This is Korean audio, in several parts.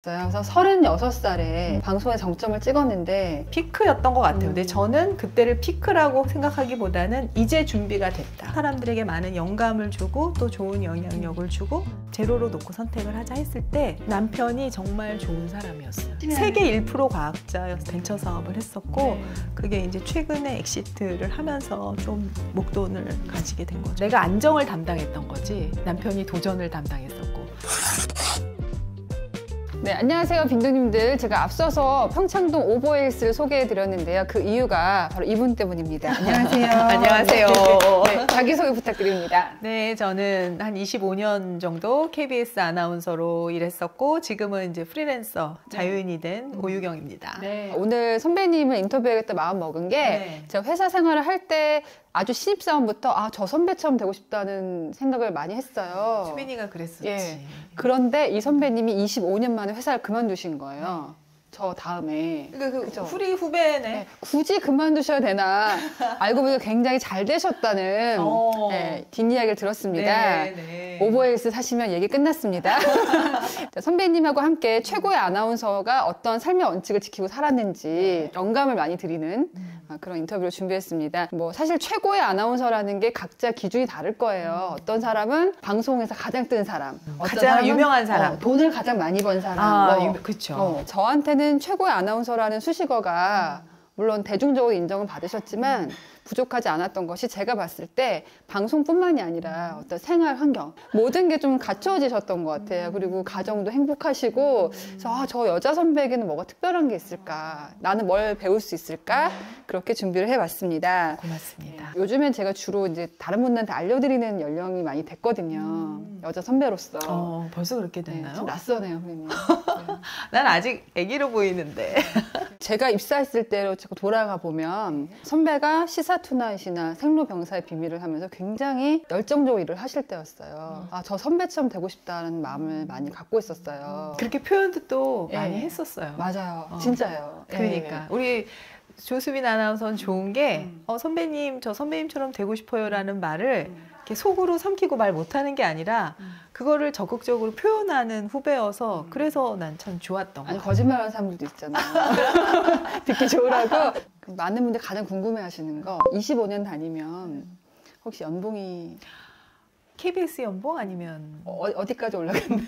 그래서 36살에 방송에 정점을 찍었는데 피크였던 것 같아요. 근데 저는 그때를 피크라고 생각하기보다는 이제 준비가 됐다. 사람들에게 많은 영감을 주고 또 좋은 영향력을 주고 제로로 놓고 선택을 하자 했을 때 남편이 정말 좋은 사람이었어요. 세계 1% 과학자여서 벤처 사업을 했었고 그게 이제 최근에 엑시트를 하면서 좀 목돈을 가지게 된 거죠. 내가 안정을 담당했던 거지 남편이 도전을 담당했었고. 네, 안녕하세요 빙두님들. 제가 앞서서 평창동 오버힐스를 소개해드렸는데요. 그 이유가 바로 이분 때문입니다. 안녕하세요. 안녕하세요. 네, 자기소개 부탁드립니다. 네, 저는 한 25년 정도 KBS 아나운서로 일했었고 지금은 이제 프리랜서 자유인이 된 오유경입니다. 네. 오늘 선배님을 인터뷰하겠다 마음 먹은 게 제가 회사 생활을 할 때 아주 신입사원부터 저 선배처럼 되고 싶다는 생각을 많이 했어요. 수빈이가 그랬었지. 예. 그런데 이 선배님이 25년 만에 회사를 그만두신 거예요. 저 다음에. 그러니까 후리 후배네. 네, 굳이 그만두셔야 되나. 알고 보니까 굉장히 잘 되셨다는 뒷이야기를 들었습니다. 오버힐스 사시면 얘기 끝났습니다. 자, 선배님하고 함께 최고의 아나운서가 어떤 삶의 원칙을 지키고 살았는지 영감을 많이 드리는 그런 인터뷰를 준비했습니다. 뭐 사실 최고의 아나운서라는 게 각자 기준이 다를 거예요. 어떤 사람은 방송에서 가장 뜬 사람, 가장 유명한 사람, 돈을 가장 많이 번 사람. 그렇죠. 저한테는 최고의 아나운서라는 수식어가 물론 대중적으로 인정을 받으셨지만 부족하지 않았던 것이 제가 봤을 때 방송뿐만이 아니라 어떤 생활 환경 모든 게 좀 갖춰지셨던 것 같아요. 그리고 가정도 행복하시고 그래서 저 여자 선배에게는 뭐가 특별한 게 있을까? 나는 뭘 배울 수 있을까? 그렇게 준비를 해봤습니다. 고맙습니다. 요즘엔 제가 주로 이제 다른 분들한테 알려드리는 연령이 많이 됐거든요. 여자 선배로서. 벌써 그렇게 됐나요? 좀 낯서네요, 선생님. 난 아직 아기로 보이는데. 제가 입사했을 때로 자꾸 돌아가 보면 선배가 시사투나잇이나 생로병사의 비밀을 하면서 굉장히 열정적으로 일을 하실 때였어요. 저 선배처럼 되고 싶다는 마음을 많이 갖고 있었어요. 그렇게 표현도 또 많이 했었어요. 맞아요. 진짜요. 그러니까 우리 조수빈 아나운서는 좋은 게 선배님, 저 선배님처럼 되고 싶어요라는 말을 이렇게 속으로 삼키고 말 못하는 게 아니라 그거를 적극적으로 표현하는 후배여서 그래서 난 참 좋았던 거. 아니 거짓말하는 사람들도 있잖아요. 듣기 좋으라고. 많은 분들 가장 궁금해하시는 거 25년 다니면 혹시 연봉이 KBS 연봉 아니면 어디까지 올라갔나요?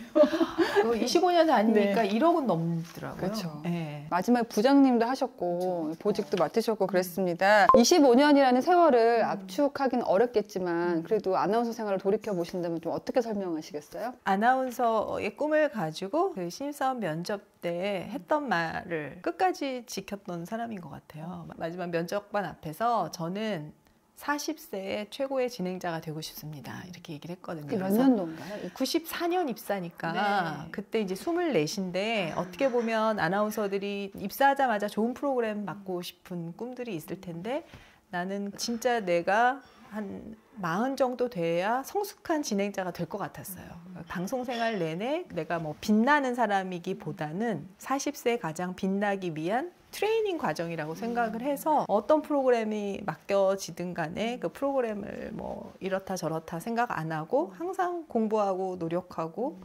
25년 다니니까 1억은 넘더라고요. 그렇죠. 네. 마지막에 부장님도 하셨고 보직도 맡으셨고 그랬습니다. 25년이라는 세월을 압축하기는 어렵겠지만 그래도 아나운서 생활을 돌이켜 보신다면 좀 어떻게 설명하시겠어요? 아나운서의 꿈을 가지고 그 신입사원 면접 때 했던 말을 끝까지 지켰던 사람인 것 같아요. 마지막 면접관 앞에서 저는 40세에 최고의 진행자가 되고 싶습니다. 이렇게 얘기를 했거든요. 몇 년도인가요? 94년 입사니까 그때 이제 24인데 어떻게 보면 아나운서들이 입사하자마자 좋은 프로그램 맡고 싶은 꿈들이 있을 텐데 나는 진짜 내가 한 40 정도 돼야 성숙한 진행자가 될 것 같았어요. 방송 생활 내내 내가 뭐 빛나는 사람이기보다는 40세에 가장 빛나기 위한 트레이닝 과정이라고 생각을 해서 어떤 프로그램이 맡겨지든 간에 그 프로그램을 뭐 이렇다 저렇다 생각 안 하고 항상 공부하고 노력하고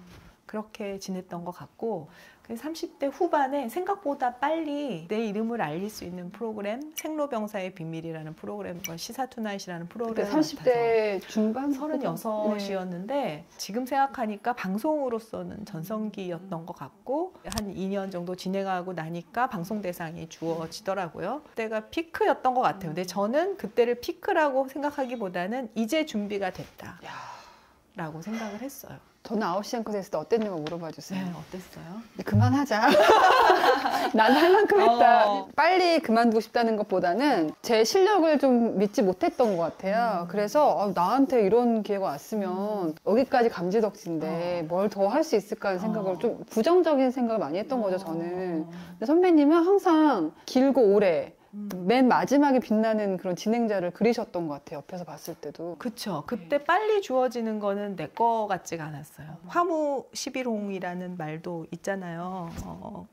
그렇게 지냈던 것 같고 30대 후반에 생각보다 빨리 내 이름을 알릴 수 있는 프로그램 생로병사의 비밀이라는 프로그램, 시사투나잇이라는 프로그램을 30대 중반? 36이었는데 지금 생각하니까 방송으로서는 전성기였던 것 같고 한 2년 정도 진행하고 나니까 방송 대상이 주어지더라고요. 그때가 피크였던 것 같아요. 근데 저는 그때를 피크라고 생각하기보다는 이제 준비가 됐다 라고 생각을 했어요. 저는 9시 앵커 했을 때 어땠는가 물어봐 주세요. 네, 어땠어요? 그만하자. 난 할 만큼 했다. 빨리 그만두고 싶다는 것보다는 제 실력을 좀 믿지 못했던 것 같아요. 그래서 나한테 이런 기회가 왔으면 여기까지 감지덕지인데 뭘 더 할 수 있을까 하는 생각을 좀 부정적인 생각을 많이 했던 거죠, 저는. 근데 선배님은 항상 길고 오래 맨 마지막에 빛나는 그런 진행자를 그리셨던 것 같아요. 옆에서 봤을 때도. 그쵸. 그때 빨리 주어지는 거는 내 거 같지가 않았어요. 화무 11홍이라는 말도 있잖아요.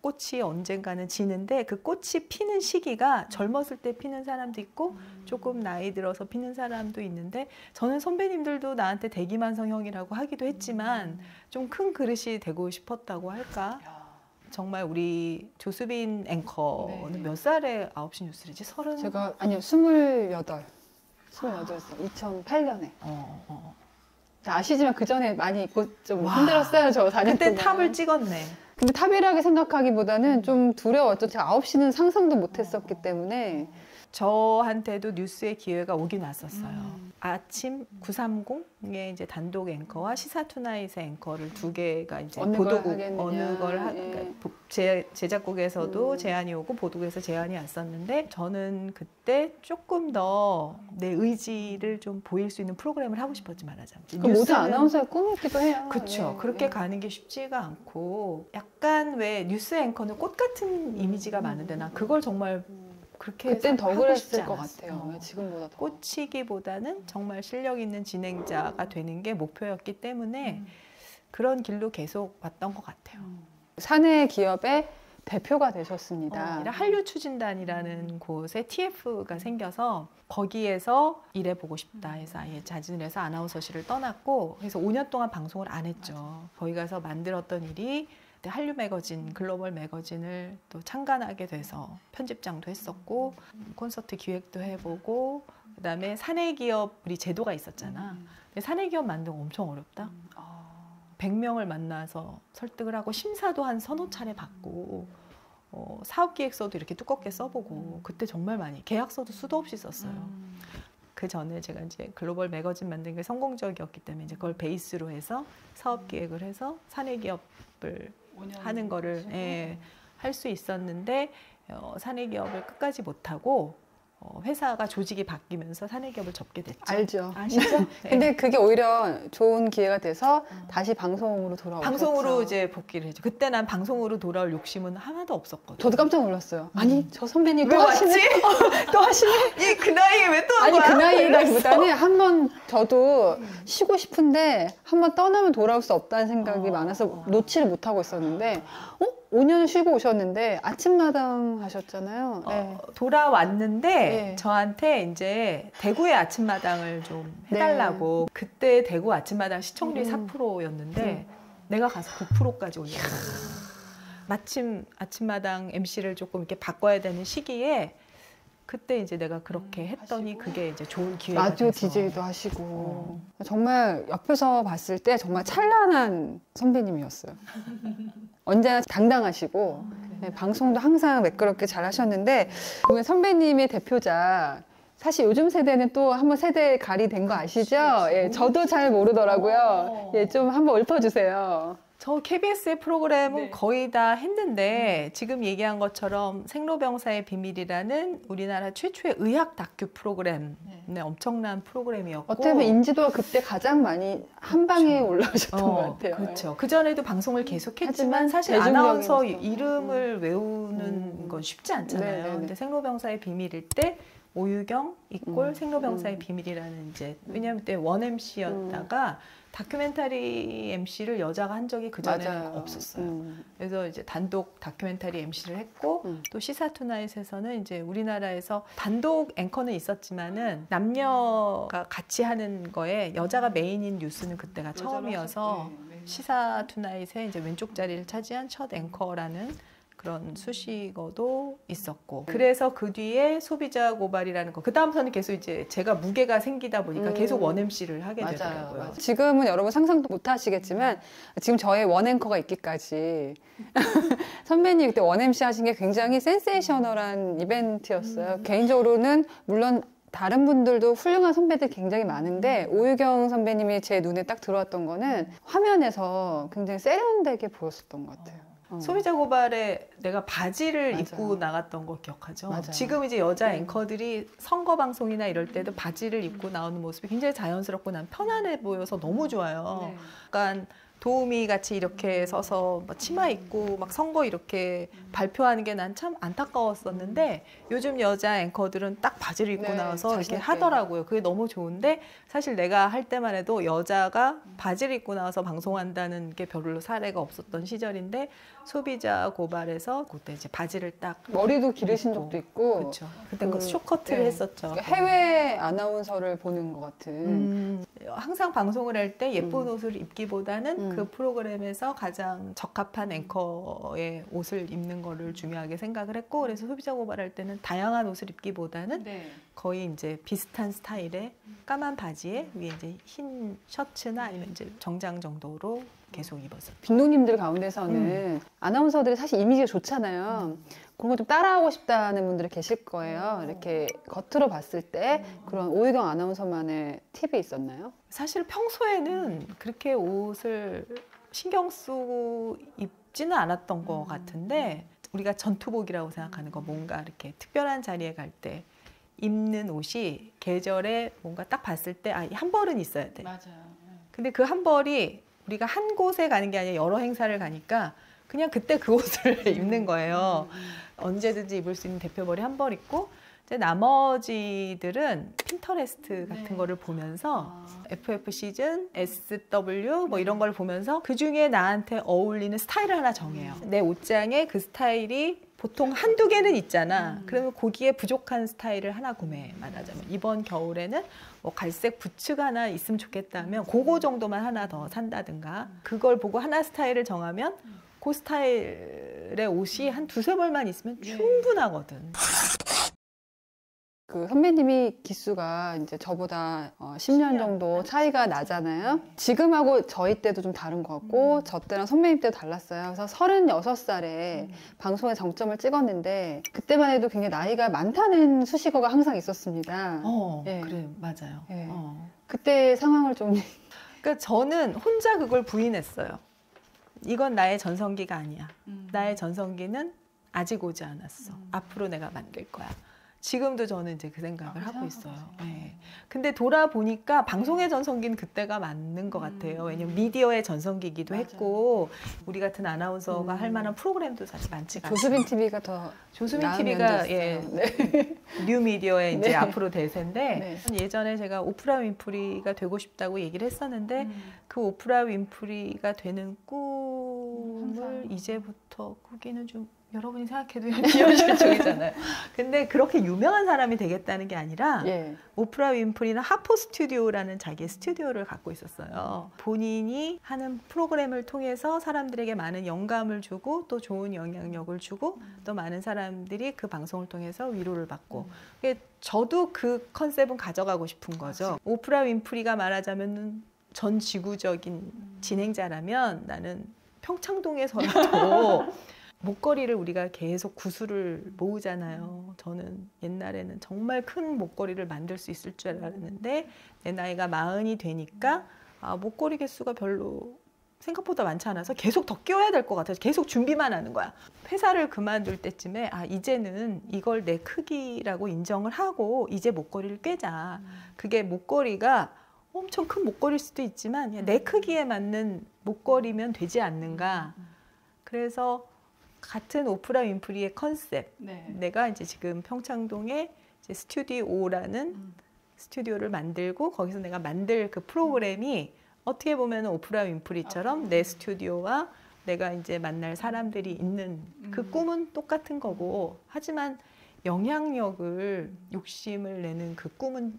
꽃이 언젠가는 지는데 그 꽃이 피는 시기가 젊었을 때 피는 사람도 있고 조금 나이 들어서 피는 사람도 있는데 저는 선배님들도 나한테 대기만성 형이라고 하기도 했지만 좀 큰 그릇이 되고 싶었다고 할까? 정말 우리 조수빈 앵커는 네. 몇 살에 9시 뉴스를 했지? 30? 제가 아니요 28살 2008년에 아시지만 그 전에 많이 좀 힘들었어요. 저 4년 그때 동안. 탑을 찍었네. 근데 탑이라고 생각하기보다는 좀 두려웠죠. 제가 9시는 상상도 못했었기 때문에. 저한테도 뉴스의 기회가 오긴 왔었어요. 아침 930에 이제 단독 앵커와 시사투나잇의 앵커를 두 개가 이제 어느 보도국 걸 하겠느냐. 어느 걸 예. 그러니까 제작국에서도 제안이 오고 보도국에서 제안이 왔었는데 저는 그때 조금 더 내 의지를 좀 보일 수 있는 프로그램을 하고 싶었지 말하자면. 그 모든 아나운서의 꿈이기도 해요. 그렇죠. 예. 그렇게 예. 가는 게 쉽지가 않고 약간 왜 뉴스 앵커는 꽃 같은 이미지가 많은데 난 그걸 정말 그렇게 그땐 더 하고 그랬을 싶지 것 않았어. 같아요. 지금보다 더. 꽂히기보다는 정말 실력 있는 진행자가 되는 게 목표였기 때문에 그런 길로 계속 왔던 것 같아요. 사내 기업의 대표가 되셨습니다. 한류 추진단이라는 곳에 TF가 생겨서 거기에서 일해보고 싶다 해서 아예 자진을 해서 아나운서실을 떠났고 그래서 5년 동안 방송을 안 했죠. 거기 가서 만들었던 일이 한류 매거진, 글로벌 매거진을 또 창간하게 돼서 편집장도 했었고 콘서트 기획도 해보고 그다음에 사내 기업 우리 제도가 있었잖아. 근데 사내 기업 만드는 거 엄청 어렵다. 100명을 만나서 설득을 하고 심사도 한 서너 차례 받고 사업기획서도 이렇게 두껍게 써보고 그때 정말 많이 계약서도 수도 없이 썼어요. 그 전에 제가 이제 글로벌 매거진 만든 게 성공적이었기 때문에 이제 그걸 베이스로 해서 사업기획을 해서 사내 기업을 하는 거를 할 수 있었는데 사내 기업을 끝까지 못하고 회사가 조직이 바뀌면서 사내 기업을 접게 됐죠. 알죠. 아시죠? 네. 근데 그게 오히려 좋은 기회가 돼서 다시 방송으로 돌아오셨죠. 방송으로 이제 복귀를 했죠. 그때 난 방송으로 돌아올 욕심은 하나도 없었거든요. 저도 깜짝 놀랐어요. 아니 저 선배님 왜 또 하시네? 또 하시네? 그 나이에 왜 또 아니 그 나이라기보다는 한번 저도 쉬고 싶은데 한번 떠나면 돌아올 수 없다는 생각이 많아서 놓지를 못하고 있었는데 5년 쉬고 오셨는데 아침마당 하셨잖아요. 네. 돌아왔는데 네. 저한테 이제 대구의 아침마당을 좀 해달라고 그때 대구 아침마당 시청률이 4%였는데 내가 가서 9%까지 올렸어요. 마침 아침마당 MC를 조금 이렇게 바꿔야 되는 시기에 그때 이제 내가 그렇게 했더니 그게 이제 좋은 기회가 라디오 돼서. DJ도 하시고 정말 옆에서 봤을 때 정말 찬란한 선배님이었어요. 언제나 당당하시고 방송도 항상 매끄럽게 잘 하셨는데 보면 선배님의 대표작 사실 요즘 세대는 또 한번 세대 갈이 된 거 아시죠? 예, 저도 잘 모르더라고요. 예, 좀 한번 읊어주세요. 저 KBS의 프로그램은 거의 다 했는데 지금 얘기한 것처럼 생로병사의 비밀이라는 우리나라 최초의 의학 다큐 프로그램 엄청난 프로그램이었고 어떻게 보면 인지도가 그때 가장 많이 한 방에 올라오셨던 것 같아요. 그렇죠. 그전에도 방송을 계속했지만 하지만 사실 대중적인 아나운서 이름을 외우는 건 쉽지 않잖아요. 네네네. 근데 생로병사의 비밀일 때 오유경 이꼴 생로병사의 비밀이라는 이제 왜냐하면 그때 원 MC였다가 다큐멘터리 MC를 여자가 한 적이 그전에는 없었어요. 그래서 이제 단독 다큐멘터리 MC를 했고 또 시사투나잇에서는 이제 우리나라에서 단독 앵커는 있었지만은 남녀가 같이 하는 거에 여자가 메인인 뉴스는 그때가 처음이어서 시사투나잇에 이제 왼쪽 자리를 차지한 첫 앵커라는 그런 수식어도 있었고 그래서 그 뒤에 소비자 고발이라는 거 그 다음부터는 계속 이제 제가 무게가 생기다 보니까 계속 원 MC를 하게 되더라고요. 맞아요. 지금은 여러분 상상도 못 하시겠지만 지금 저의 원 앵커가 있기까지 선배님 그때 원 MC 하신 게 굉장히 센세이셔널한 이벤트였어요. 개인적으로는 물론 다른 분들도 훌륭한 선배들 굉장히 많은데 오유경 선배님이 제 눈에 딱 들어왔던 거는 화면에서 굉장히 세련되게 보였었던 것 같아요. 소비자 고발에 내가 바지를 입고 나갔던 거 기억하죠? 맞아요. 지금 이제 여자 앵커들이 선거 방송이나 이럴 때도 바지를 입고 나오는 모습이 굉장히 자연스럽고 난 편안해 보여서 너무 좋아요. 약간 도우미 같이 이렇게 서서 막 치마 입고 막 선거 이렇게 발표하는 게 난 참 안타까웠었는데 요즘 여자 앵커들은 딱 바지를 입고 나와서 이렇게 하더라고요. 그게 너무 좋은데 사실 내가 할 때만 해도 여자가 바지를 입고 나와서 방송한다는 게 별로 사례가 없었던 시절인데 소비자 고발에서 그때 이제 바지를 딱 머리도 기르신 입고. 적도 있고. 그렇죠. 그때 그 쇼커트를 네. 했었죠. 해외 아나운서를 보는 것 같은. 항상 방송을 할 때 예쁜 옷을 입기보다는 음. 그 프로그램에서 가장 적합한 앵커의 옷을 입는 거를 중요하게 생각을 했고, 그래서 소비자 고발할 때는 다양한 옷을 입기보다는 네. 거의 이제 비슷한 스타일의 까만 바지에 위에 이제 흰 셔츠나 아니면 이제 정장 정도로 계속 입었어요. 빈노님들 가운데서는 아나운서들이 사실 이미지가 좋잖아요. 그런 거 좀 따라하고 싶다는 분들이 계실 거예요. 이렇게 겉으로 봤을 때 그런 오유경 아나운서만의 팁이 있었나요? 사실 평소에는 그렇게 옷을 신경 쓰고 입지는 않았던 것 같은데, 우리가 전투복이라고 생각하는 거, 뭔가 이렇게 특별한 자리에 갈 때 입는 옷이 계절에 뭔가 딱 봤을 때 한 벌은 있어야 돼. 맞아요. 근데 그 한 벌이 우리가 한 곳에 가는 게 아니라 여러 행사를 가니까 그냥 그때 그 옷을 입는 거예요. 언제든지 입을 수 있는 대표벌이 한 벌 있고, 이제 나머지들은 핀터레스트 같은 거를 보면서 FF 시즌, SW 뭐 이런 걸 보면서 그 중에 나한테 어울리는 스타일을 하나 정해요. 내 옷장에 그 스타일이 보통 한두 개는 있잖아. 그러면 거기에 부족한 스타일을 하나 구매해. 말하자면 이번 겨울에는 뭐 갈색 부츠가 하나 있으면 좋겠다면 그거 정도만 하나 더 산다든가, 그걸 보고 하나 스타일을 정하면 그 스타일의 옷이 한 두세 벌만 있으면 충분하거든. 그 선배님이 기수가 이제 저보다 10년 정도 차이가 나잖아요. 지금하고 저희 때도 좀 다른 것 같고 저 때랑 선배님 때도 달랐어요. 그래서 36살에 방송에 정점을 찍었는데 그때만 해도 굉장히 나이가 많다는 수식어가 항상 있었습니다. 예. 그래, 맞아요. 예. 그때 상황을 좀 그러니까 저는 혼자 그걸 부인했어요. 이건 나의 전성기가 아니야. 나의 전성기는 아직 오지 않았어. 앞으로 내가 만들 거야. 지금도 저는 이제 그 생각을 하고 있어요. 네. 근데 돌아보니까 방송의 전성기는 그때가 맞는 것 같아요. 왜냐면 미디어의 전성기이기도 했고, 우리 같은 아나운서가 할 만한 프로그램도 사실 많지가 않아요. 조수빈 TV가 더 조수빈 나은 TV가 면도 있어요. 뉴 미디어의 이제 네. 앞으로 대세인데, 예전에 제가 오프라 윈프리가 되고 싶다고 얘기를 했었는데 그 오프라 윈프리가 되는 꿈을 이제부터 꾸기는 좀 여러분이 생각해도 비현실적이잖아요. 근데 그렇게 유명한 사람이 되겠다는 게 아니라 예. 오프라 윈프리는 하포 스튜디오라는 자기의 스튜디오를 갖고 있었어요. 본인이 하는 프로그램을 통해서 사람들에게 많은 영감을 주고 또 좋은 영향력을 주고 또 많은 사람들이 그 방송을 통해서 위로를 받고, 저도 그 컨셉은 가져가고 싶은 거죠. 오프라 윈프리가 말하자면 전 지구적인 진행자라면 나는 평창동에서라도 목걸이를 우리가 계속 구슬을 모으잖아요. 저는 옛날에는 정말 큰 목걸이를 만들 수 있을 줄 알았는데 내 나이가 40이 되니까 목걸이 개수가 별로 생각보다 많지 않아서 계속 더 끼워야 될 것 같아서 계속 준비만 하는 거야. 회사를 그만둘 때쯤에 이제는 이걸 내 크기라고 인정을 하고 이제 목걸이를 꿰자. 그게 목걸이가 엄청 큰 목걸이일 수도 있지만 내 크기에 맞는 목걸이면 되지 않는가. 그래서 같은 오프라 윈프리의 컨셉. 내가 이제 지금 평창동에 이제 스튜디오라는 스튜디오를 만들고 거기서 내가 만들 그 프로그램이 어떻게 보면 오프라 윈프리처럼 내 스튜디오와 내가 이제 만날 사람들이 있는 그 꿈은 똑같은 거고, 하지만 영향력을 욕심을 내는 그 꿈은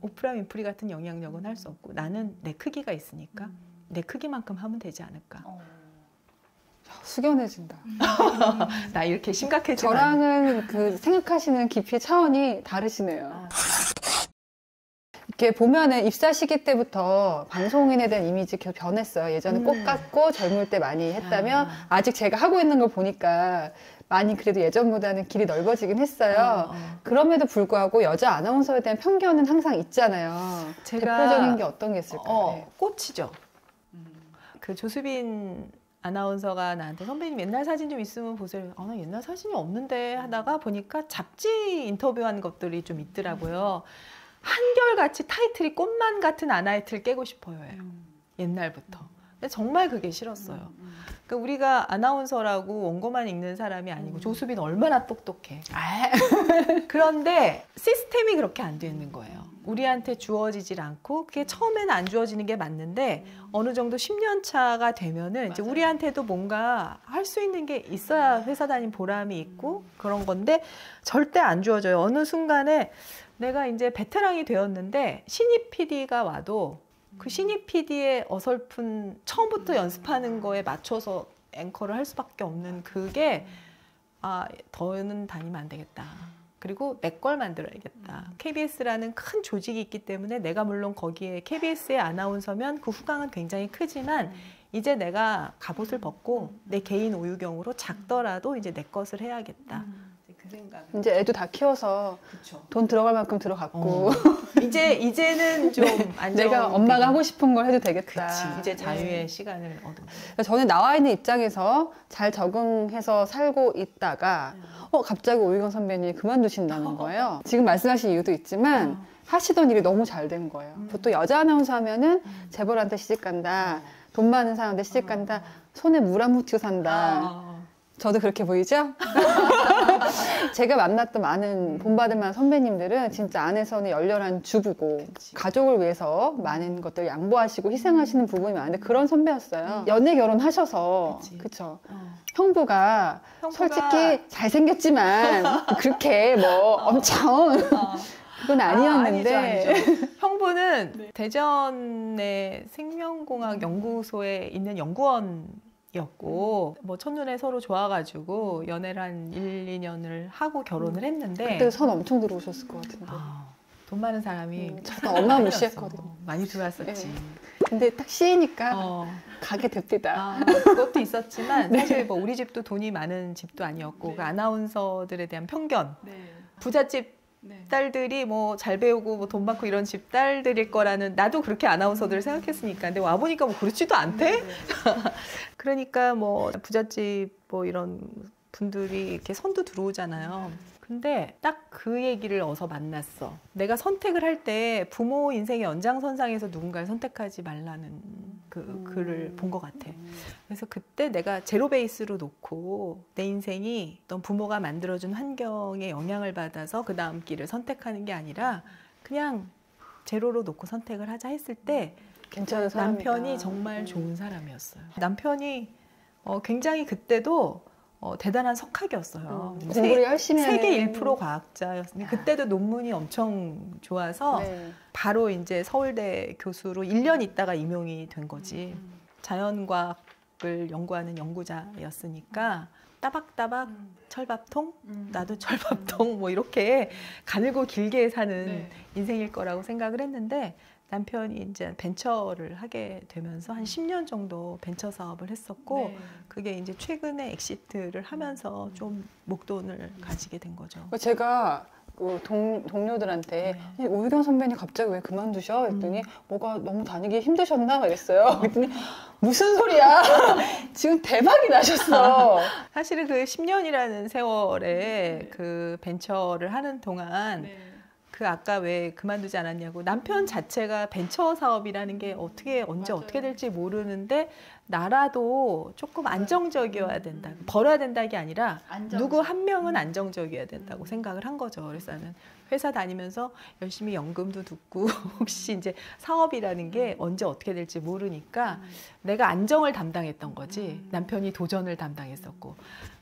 오프라 윈프리 같은 영향력은 할 수 없고, 나는 내 크기가 있으니까 내 크기만큼 하면 되지 않을까. 숙연해진다. 나 이렇게 심각해지면 저랑은 그 생각하시는 깊이 차원이 다르시네요. 이렇게 보면은 입사 시기 때부터 방송인에 대한 이미지 계속 변했어요. 예전에 꽃 같고 젊을 때 많이 했다면 아직 제가 하고 있는 걸 보니까 많이 그래도 예전보다는 길이 넓어지긴 했어요. 그럼에도 불구하고 여자 아나운서에 대한 편견은 항상 있잖아요. 대표적인 게 어떤 게 있을까요? 꽃이죠. 그 조수빈 아나운서가 나한테 선배님 옛날 사진 좀 있으면 보세요. 나 옛날 사진이 없는데 하다가 보니까 잡지 인터뷰한 것들이 좀 있더라고요. 한결같이 타이틀이 꽃만 같은 아나이틀 깨고 싶어요예요. 옛날부터. 근데 정말 그게 싫었어요. 그러니까 우리가 아나운서라고 원고만 읽는 사람이 아니고 조수빈 얼마나 똑똑해. 그런데 시스템이 그렇게 안 돼 있는 거예요. 우리한테 주어지질 않고 그게 처음에는 안 주어지는 게 맞는데 어느 정도 10년 차가 되면은 이제 우리한테도 뭔가 할 수 있는 게 있어야 회사 다닌 보람이 있고 그런 건데 절대 안 주어져요. 어느 순간에 내가 이제 베테랑이 되었는데 신입 PD가 와도 그 신입 PD의 어설픈 처음부터 연습하는 거에 맞춰서 앵커를 할 수밖에 없는 그게 더는 다니면 안 되겠다. 그리고 내 걸 만들어야겠다. KBS라는 큰 조직이 있기 때문에 내가 물론 거기에 KBS의 아나운서면 그 후광은 굉장히 크지만 이제 내가 갑옷을 벗고 내 개인 오유경으로 작더라도 이제 내 것을 해야겠다. 그 생각. 이제 애도 다 키워서 그쵸. 돈 들어갈 만큼 들어갔고 이제는 좀 안정. 내가 엄마가 하고 싶은 걸 해도 되겠다. 그치. 이제 자유의 시간을 얻은 거예요. 저는 나와 있는 입장에서 잘 적응해서 살고 있다가 갑자기 오유경 선배님이 그만두신다는 거예요. 지금 말씀하신 이유도 있지만 하시던 일이 너무 잘 된 거예요. 보통 여자 아나운서 하면은 재벌한테 시집간다, 돈 많은 사람한테 시집간다, 손에 물 안 묻히고 산다. 저도 그렇게 보이죠? 제가 만났던 많은 본받을 만한 선배님들은 진짜 안에서는 열렬한 주부고 가족을 위해서 많은 것들 양보하시고 희생하시는 부분이 많은데 그런 선배였어요. 연애 결혼하셔서 그쵸? 형부가 솔직히 잘생겼지만 그렇게 뭐 엄청 그건 아니었는데 아니죠. 형부는 대전의 생명공학 연구소에 있는 연구원이었고 뭐 첫눈에 서로 좋아가지고 연애를 한 1, 2년을 하고 결혼을 했는데 그때 선 엄청 들어오셨을 것 같은데 돈 많은 사람이 저도 어마무시했거든요. 많이 들어왔었지. 근데 딱 시이니까 가게 됩니다. 그것도 있었지만 사실 뭐 우리 집도 돈이 많은 집도 아니었고 그 아나운서들에 대한 편견 부잣집 딸들이 뭐 잘 배우고 뭐 돈 많고 이런 집 딸들일 거라는 나도 그렇게 아나운서들을 생각했으니까 근데 와보니까 뭐 그렇지도 않대. 그러니까 뭐 부잣집 뭐 이런 분들이 이렇게 선도 들어오잖아요. 근데 딱 그 얘기를 어서 만났어. 내가 선택을 할 때 부모 인생의 연장선상에서 누군가를 선택하지 말라는 그 글을 본 것 같아. 그래서 그때 내가 제로 베이스로 놓고 내 인생이 어떤 부모가 만들어준 환경에 영향을 받아서 그 다음 길을 선택하는 게 아니라 그냥 제로로 놓고 선택을 하자 했을 때 괜찮은 사람이다. 남편이 정말 좋은 사람이었어요. 남편이 굉장히 그때도 대단한 석학이었어요. 공부를 열심히 하는 세계 1% 과학자였는데 그때도 논문이 엄청 좋아서 바로 이제 서울대 교수로 1년 있다가 임용이 된 거지. 자연과학을 연구하는 연구자였으니까 따박따박 철밥통? 나도 철밥통? 뭐 이렇게 가늘고 길게 사는 인생일 거라고 생각을 했는데 남편이 이제 벤처를 하게 되면서 한 10년 정도 벤처 사업을 했었고 그게 이제 최근에 엑시트를 하면서 좀 목돈을 가지게 된 거죠. 제가 그 동료들한테 오유경 선배님 갑자기 왜 그만두셔? 그랬더니 뭐가 너무 다니기 힘드셨나? 이랬어요. 그랬더니 무슨 소리야? 지금 대박이 나셨어. 사실은 그 10년이라는 세월에 그 벤처를 하는 동안 그 아까 왜 그만두지 않았냐고 남편 자체가 벤처 사업이라는 게 어떻게 언제 어떻게 될지 모르는데 나라도 조금 안정적이어야 된다. 벌어야 된다는 게 아니라 누구 한 명은 안정적이어야 된다고 생각을 한 거죠. 그래서 나는 회사 다니면서 열심히 연금도 듣고 혹시 이제 사업이라는 게 언제 어떻게 될지 모르니까 내가 안정을 담당했던 거지 남편이 도전을 담당했었고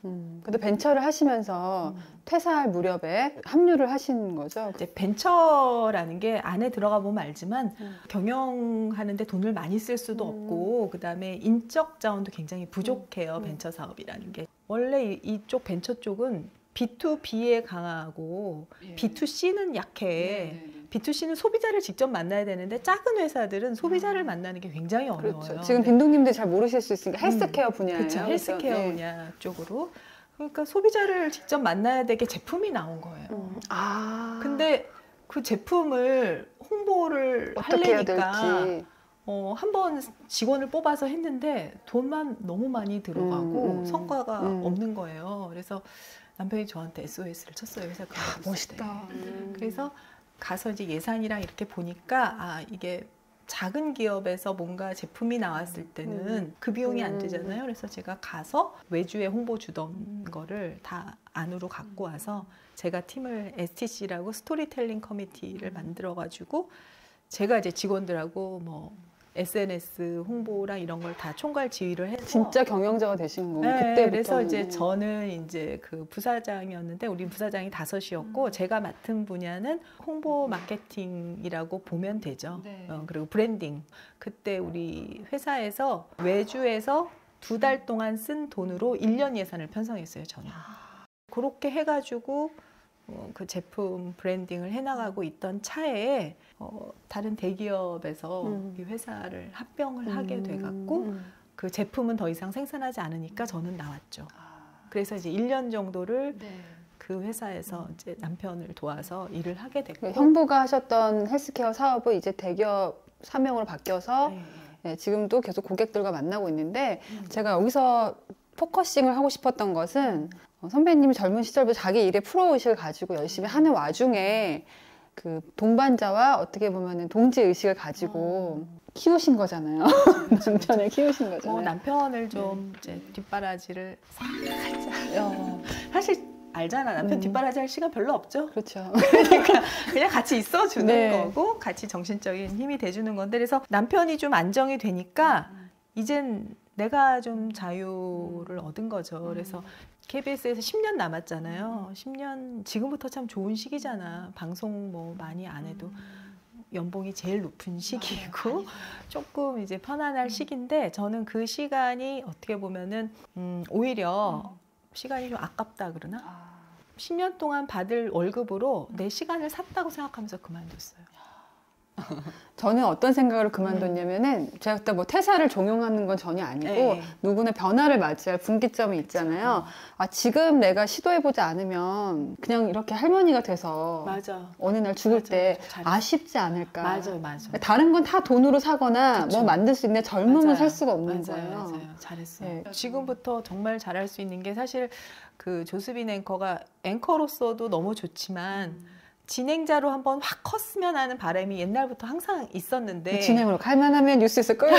근데 벤처를 하시면서 퇴사할 무렵에 합류를 하신 거죠? 이제 벤처라는 게 안에 들어가 보면 알지만 경영하는데 돈을 많이 쓸 수도 없고 그다음에 인적 자원도 굉장히 부족해요. 벤처 사업이라는 게 원래 이쪽 벤처 쪽은 B2B에 강하고 B2C는 약해. B2C는 소비자를 직접 만나야 되는데 작은 회사들은 소비자를 만나는 게 굉장히 어려워요. 그렇죠. 지금 빈동님들 잘 모르실 수 있으니까 헬스케어 분야예요. 그렇죠. 헬스케어 분야 쪽으로. 그러니까 소비자를 직접 만나야 되게 제품이 나온 거예요. 근데 그 제품을 홍보를 어떻게 해야 하려니까 될지. 한번 직원을 뽑아서 했는데 돈만 너무 많이 들어가고 성과가 없는 거예요. 그래서 남편이 저한테 SOS를 쳤어요. 회사 그만뒀을 멋있다. 때. 그래서 가서 이제 예산이랑 이렇게 보니까 이게 작은 기업에서 뭔가 제품이 나왔을 때는 그 비용이 안 되잖아요. 그래서 제가 가서 외주에 홍보 주던 거를 다 안으로 갖고 와서 제가 팀을 STC라고 스토리텔링 커미티를 만들어가지고 제가 이제 직원들하고 뭐 SNS 홍보랑 이런 걸 다 총괄 지휘를 해서 진짜 경영자가 되신 거예요. 네, 그때부터. 그래서 이제 저는 이제 그 부사장이었는데 우리 부사장이 5이었고 제가 맡은 분야는 홍보 마케팅이라고 보면 되죠. 네. 그리고 브랜딩. 그때 우리 회사에서 외주에서 2달 동안 쓴 돈으로 1년 예산을 편성했어요. 저는. 그렇게 해가지고 그 제품 브랜딩을 해나가고 있던 차에 다른 대기업에서 이 회사를 합병을 하게 돼갖고 그 제품은 더 이상 생산하지 않으니까 저는 나왔죠. 그래서 이제 1년 정도를 그 회사에서 이제 남편을 도와서 일을 하게 됐고 형부가 하셨던 헬스케어 사업은 이제 대기업 사명으로 바뀌어서 네, 지금도 계속 고객들과 만나고 있는데 제가 여기서 포커싱을 하고 싶었던 것은 선배님이 젊은 시절부터 자기 일에 프로의식을 가지고 열심히 하는 와중에 그 동반자와 어떻게 보면 동지 의식을 가지고 키우신 거잖아요. 남편을 키우신 거잖아요. 남편을 좀 이제 뒷바라지를 살짝 사실 알잖아. 남편 뒷바라지 할 시간 별로 없죠. 그렇죠. 그러니까 그냥 같이 있어주는 네. 거고 같이 정신적인 힘이 돼주는 건데 그래서 남편이 좀 안정이 되니까 이젠 내가 좀 자유를 얻은 거죠. 그래서 KBS에서 10년 남았잖아요. 10년 지금부터 참 좋은 시기잖아. 방송 뭐 많이 안 해도 연봉이 제일 높은 시기이고 조금 이제 편안할 시기인데 저는 그 시간이 어떻게 보면은 오히려 시간이 좀 아깝다 그러나 10년 동안 받을 월급으로 내 시간을 샀다고 생각하면서 그만뒀어요. 저는 어떤 생각으로 그만뒀냐면은 제가 그때 뭐 퇴사를 종용하는 건 전혀 아니고 네. 누구나 변화를 맞이할 분기점이 있잖아요. 아, 지금 내가 시도해보지 않으면 그냥 이렇게 할머니가 돼서 맞아. 어느 날 죽을 맞아. 때 잘했어. 아쉽지 않을까. 맞아요, 맞아. 다른 건 다 돈으로 사거나 그쵸. 뭐 만들 수 있는데 젊음을 맞아요. 살 수가 없는 맞아요, 거예요. 맞아요. 잘했어. 네. 지금부터 정말 잘할 수 있는 게 사실 그 조수빈 앵커가 앵커로서도 너무 좋지만 진행자로 한번 확 컸으면 하는 바람이 옛날부터 항상 있었는데 진행으로 갈만하면 뉴스에서 끌고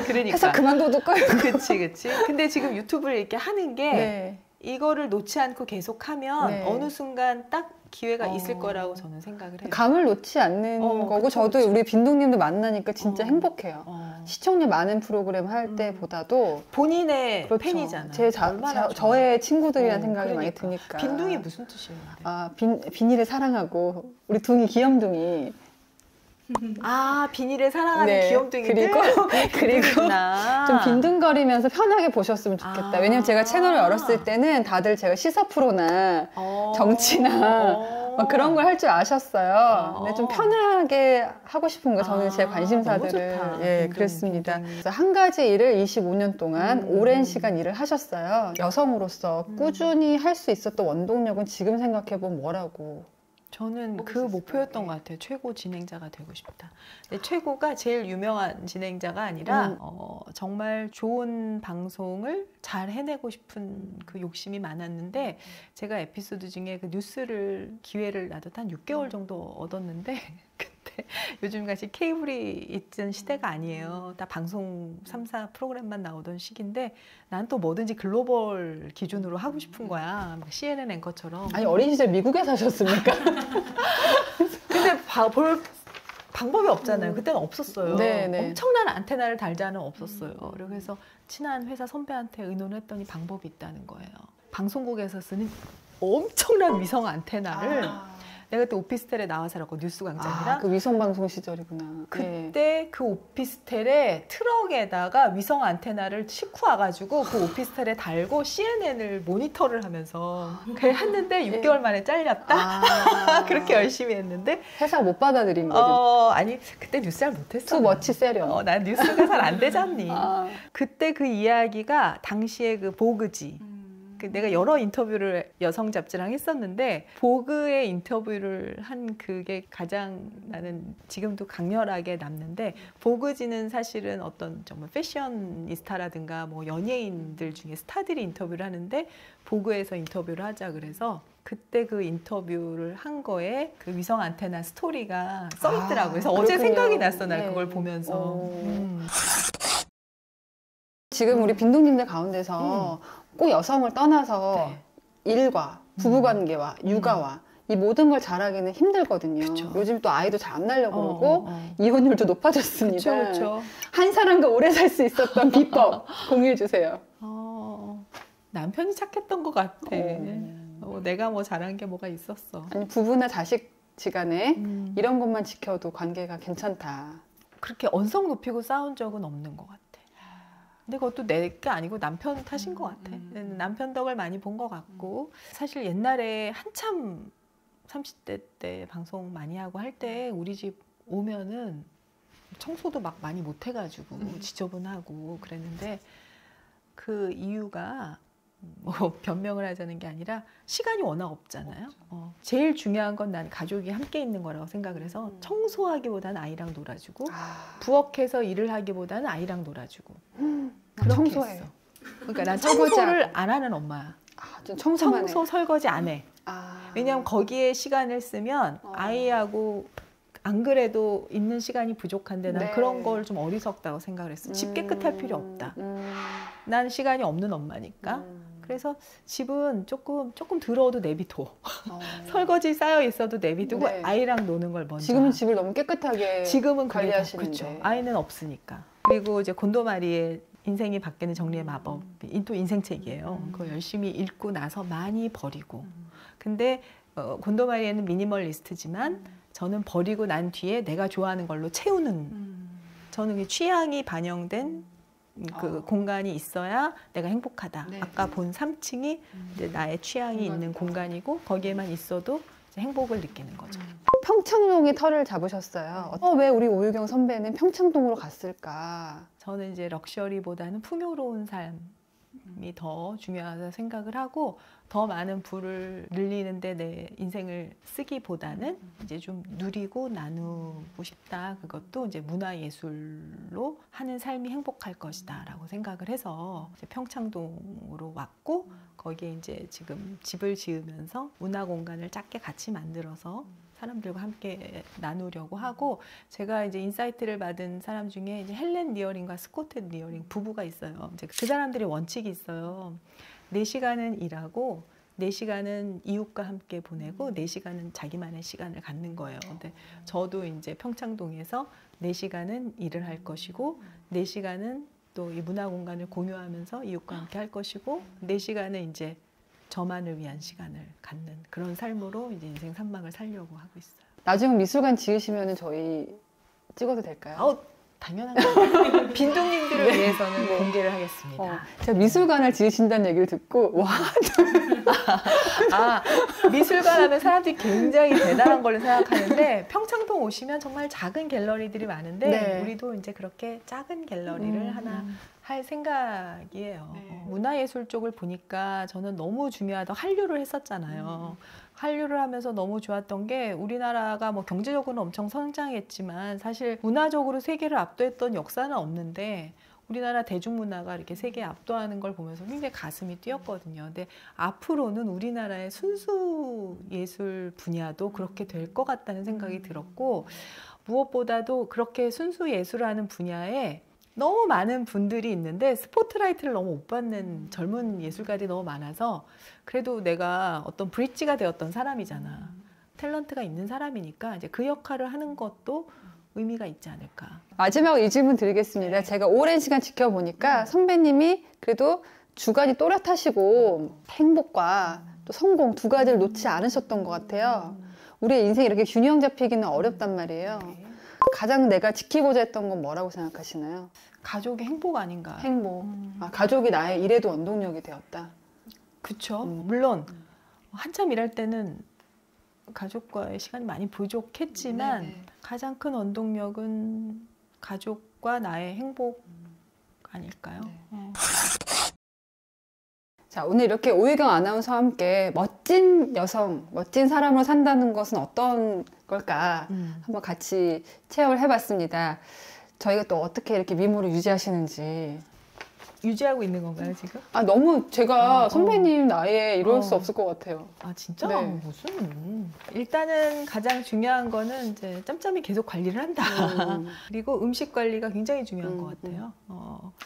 그러니까. 회사 그만둬도 끌고 그치. 근데 지금 유튜브를 이렇게 하는 게 네. 이거를 놓지 않고 계속하면 네. 어느 순간 딱 기회가 있을 거라고 저는 생각을 해요. 감을 놓지 않는 거고 그쵸, 저도 그쵸. 우리 빈동님도 만나니까 진짜 행복해요. 시청률 많은 프로그램 할 때보다도 본인의 그렇죠. 팬이잖아. 제 저의 친구들이라는 생각이 많이 드니까. 빈둥이 무슨 뜻이에요? 아, 비닐을 사랑하고 우리 둥이 귀염둥이. 비닐을 사랑하는 네. 귀염둥이들? 그리고 좀 빈둥거리면서 편하게 보셨으면 좋겠다. 왜냐면 제가 채널을 열었을 때는 다들 제가 시사 프로나 정치나 막 그런 걸 할 줄 아셨어요. 근데 좀 편하게 하고 싶은 거 저는 제 관심사들을 예, 그랬습니다. 그래서 한 가지 일을 25년 동안 오랜 시간 일을 하셨어요. 여성으로서 꾸준히 할 수 있었던 원동력은 지금 생각해 보면 뭐라고? 저는 그 목표였던 것 같아요. 최고 진행자가 되고 싶다. 근데 최고가 제일 유명한 진행자가 아니라 정말 좋은 방송을 잘 해내고 싶은 그 욕심이 많았는데 제가 에피소드 중에 그 뉴스를 기회를 나도 한 6개월 정도 얻었는데 그때 요즘같이 케이블이 있던 시대가 아니에요. 다 방송 3사 프로그램만 나오던 시기인데 난 또 뭐든지 글로벌 기준으로 하고 싶은 거야. 막 CNN 앵커처럼. 아니 어린 시절 미국에 사셨습니까? 근데 볼 방법이 없잖아요. 그때는 없었어요. 네. 엄청난 안테나를 달자는 없었어요. 그래서 친한 회사 선배한테 의논했더니 방법이 있다는 거예요. 방송국에서 쓰는 엄청난 위성 안테나를 내가 그때 오피스텔에 나와 살았고 뉴스광장이랑 그 위성방송 시절이구나. 그때 그 오피스텔에 트럭에다가 위성 안테나를 싣고 와가지고 그 오피스텔에 달고 CNN을 모니터를 하면서 했는데 6개월 만에 잘렸다. 그렇게 열심히 했는데 회사가 못 받아들인 거죠. 아니 그때 뉴스 잘 못했어. 투 머치 세련. 난 뉴스가 잘 안 되잖니. 그때 그 이야기가 당시에 그 보그지 내가 여러 인터뷰를 여성 잡지랑 했었는데 보그의 인터뷰를 한 그게 가장 나는 지금도 강렬하게 남는데, 보그지는 사실은 어떤 정말 패셔니스타라든가 뭐 연예인들 중에 스타들이 인터뷰를 하는데 보그에서 인터뷰를 하자 그래서 그때 그 인터뷰를 한 거에 그 위성 안테나 스토리가 써 있더라고요. 그래서 어제 그렇군요. 생각이 났어, 날 네. 그걸 보면서. 지금 우리 빈둥님들 가운데서 꼭 여성을 떠나서 네. 일과 부부관계와 육아와 이 모든 걸 잘하기는 힘들거든요. 그쵸. 요즘 또 아이도 잘 안 낳으려고 그러고 이혼율도 높아졌습니다. 그렇죠. 한 사람과 오래 살 수 있었던 비법 공유해 주세요. 남편이 착했던 것 같아. 내가 뭐 잘한 게 뭐가 있었어. 아니, 부부나 자식 지간에 이런 것만 지켜도 관계가 괜찮다. 그렇게 언성 높이고 싸운 적은 없는 것 같아. 근데 그것도 내 게 아니고 남편 탓인 것 같아. 남편 덕을 많이 본 것 같고, 사실 옛날에 한참 30대 때 방송 많이 하고 할 때 우리 집 오면은 청소도 막 많이 못 해가지고 지저분하고 그랬는데, 그 이유가 뭐 변명을 하자는 게 아니라 시간이 워낙 없잖아요. 제일 중요한 건 난 가족이 함께 있는 거라고 생각을 해서 청소하기보다는 아이랑 놀아주고 부엌에서 일을 하기보다는 아이랑 놀아주고 그렇게 청소해. 했어. 그러니까 난 청소를 안 하는 엄마야. 좀 청소만 해. 청소 설거지 안 해. 왜냐하면 거기에 시간을 쓰면 아이하고 안 그래도 있는 시간이 부족한데 난 네. 그런 걸 좀 어리석다고 생각을 했어. 집 깨끗할 필요 없다. 난 시간이 없는 엄마니까. 그래서 집은 조금 들어도 내비둬. 설거지 쌓여 있어도 내비두고 네. 아이랑 노는 걸 먼저. 지금은 집을 너무 깨끗하게 지금은 관리하시는데. 그렇죠. 아이는 없으니까. 그리고 이제 곤도마리의 인생이 바뀌는 정리의 마법, 또 인생책이에요. 그거 열심히 읽고 나서 많이 버리고. 근데 곤도마리에는 미니멀리스트지만 저는 버리고 난 뒤에 내가 좋아하는 걸로 채우는. 저는 취향이 반영된 그 공간이 있어야 내가 행복하다. 네. 아까 본 3층이 이제 나의 취향이 있는 공간이고 거기에만 있어도 이제 행복을 느끼는 거죠. 평창동에 터를 잡으셨어요. 왜 우리 오유경 선배는 평창동으로 갔을까? 저는 이제 럭셔리보다는 풍요로운 삶이 더 중요하다 생각을 하고, 더 많은 부를 늘리는데 내 인생을 쓰기보다는 이제 좀 누리고 나누고 싶다. 그것도 이제 문화예술로 하는 삶이 행복할 것이다라고 생각을 해서 이제 평창동으로 왔고, 거기에 이제 지금 집을 지으면서 문화 공간을 작게 같이 만들어서 사람들과 함께 나누려고 하고, 제가 이제 인사이트를 받은 사람 중에 이제 헬렌 리어링과 스코트 리어링 부부가 있어요. 이제 그 사람들이 원칙이 있어요. 4시간은 일하고 4시간은 이웃과 함께 보내고 4시간은 자기만의 시간을 갖는 거예요. 근데 저도 이제 평창동에서 4시간은 일을 할 것이고 4시간은 또 이 문화 공간을 공유하면서 이웃과 함께 할 것이고 4시간은 이제 저만을 위한 시간을 갖는 그런 삶으로 이제 인생 3막을 살려고 하고 있어요. 나중에 미술관 지으시면 저희 찍어도 될까요? 당연한 거예요. 빈둥님들을 위해서는 공개를 하겠습니다. 제가 미술관을 지으신다는 얘기를 듣고 와. 미술관 하면 사람들이 굉장히 대단한 걸로 생각하는데 평창동 오시면 정말 작은 갤러리들이 많은데 네. 우리도 이제 그렇게 작은 갤러리를 하나 할 생각이에요. 네. 문화예술 쪽을 보니까 저는 너무 중요하다. 한류를 했었잖아요. 한류를 하면서 너무 좋았던 게 우리나라가 뭐 경제적으로는 엄청 성장했지만 사실 문화적으로 세계를 압도했던 역사는 없는데 우리나라 대중문화가 이렇게 세계에 압도하는 걸 보면서 굉장히 가슴이 뛰었거든요. 근데 앞으로는 우리나라의 순수 예술 분야도 그렇게 될 것 같다는 생각이 들었고, 무엇보다도 그렇게 순수 예술을 하는 분야에 너무 많은 분들이 있는데 스포트라이트를 너무 못 받는 젊은 예술가들이 너무 많아서, 그래도 내가 어떤 브릿지가 되었던 사람이잖아. 탤런트가 있는 사람이니까 이제 그 역할을 하는 것도 의미가 있지 않을까. 마지막으로 이 질문 드리겠습니다. 제가 오랜 시간 지켜보니까 선배님이 그래도 주관이 또렷하시고 행복과 또 성공 두 가지를 놓지 않으셨던 것 같아요. 우리의 인생이 이렇게 균형 잡히기는 어렵단 말이에요. 가장 내가 지키고자 했던 건 뭐라고 생각하시나요? 가족의 행복 아닌가. 행복. 가족이 나의 일에도 원동력이 되었다. 그쵸. 물론 한참 일할 때는 가족과의 시간이 많이 부족했지만 네네. 가장 큰 원동력은 가족과 나의 행복 아닐까요? 네. 자, 오늘 이렇게 오유경 아나운서와 함께 멋진 여성, 멋진 사람으로 산다는 것은 어떤 걸까 한번 같이 체험을 해봤습니다. 저희가 또 어떻게 이렇게 미모를 유지하시는지. 유지하고 있는 건가요, 지금? 아, 너무 제가 선배님 나이에 이럴 수 없을 것 같아요. 아, 진짜? 네. 무슨. 일단은 가장 중요한 거는 이제 짬짬이 계속 관리를 한다. 그리고 음식 관리가 굉장히 중요한 것 같아요.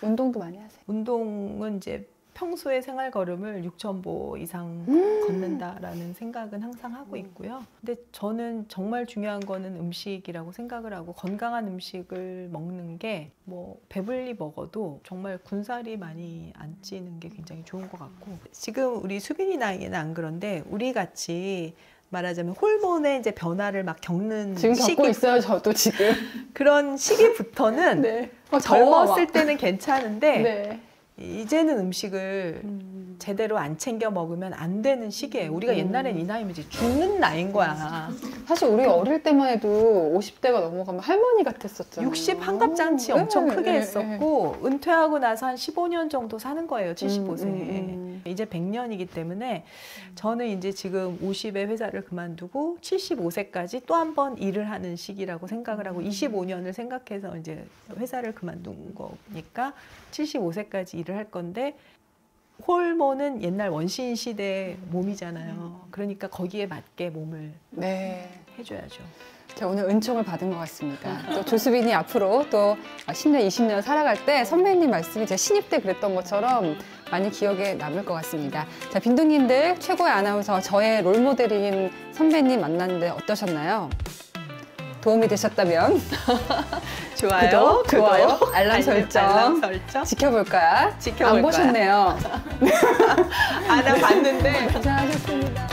운동도 많이 하세요? 운동은 이제 평소에 생활 걸음을 6,000보 이상 걷는다라는 생각은 항상 하고 있고요. 근데 저는 정말 중요한 거는 음식이라고 생각을 하고 건강한 음식을 먹는 게 뭐 배불리 먹어도 정말 군살이 많이 안 찌는 게 굉장히 좋은 것 같고 지금 우리 수빈이 나이에는 안 그런데 우리 같이 말하자면 호르몬의 이제 변화를 막 겪는 지금 겪고 있어요, 저도 지금. 그런 시기부터는 네. 젊었을 때는 괜찮은데 네. 이제는 음식을 제대로 안 챙겨 먹으면 안 되는 시기예요. 우리가 옛날엔 이 나이면 이제 죽는 나이인 거야. 사실 우리 어릴 때만 해도 50대가 넘어가면 할머니 같았었잖아요. 60 환갑잔치 엄청 네, 크게 네, 했었고 은퇴하고 나서 한 15년 정도 사는 거예요. 75세에. 이제 100년이기 때문에 저는 이제 지금 50에 회사를 그만두고 75세까지 또 한 번 일을 하는 시기라고 생각을 하고 25년을 생각해서 이제 회사를 그만둔 거니까 75세까지 일을 할 건데 호르몬은 옛날 원시인 시대 몸이잖아요. 그러니까 거기에 맞게 몸을 네. 해줘야죠. 제가 오늘 은총을 받은 것 같습니다. 또 조수빈이 앞으로 또 10년, 20년 살아갈 때 선배님 말씀이 제가 신입 때 그랬던 것처럼 많이 기억에 남을 것 같습니다. 자, 빈둥님들 최고의 아나운서, 저의 롤모델인 선배님 만났는데 어떠셨나요? 도움이 되셨다면 좋아요, 구독, 좋아요, 알람 설정, 알람 설정. 지켜볼 거야. 지켜볼 안 보셨네요. 아, 나 봤는데. 고생하셨습니다.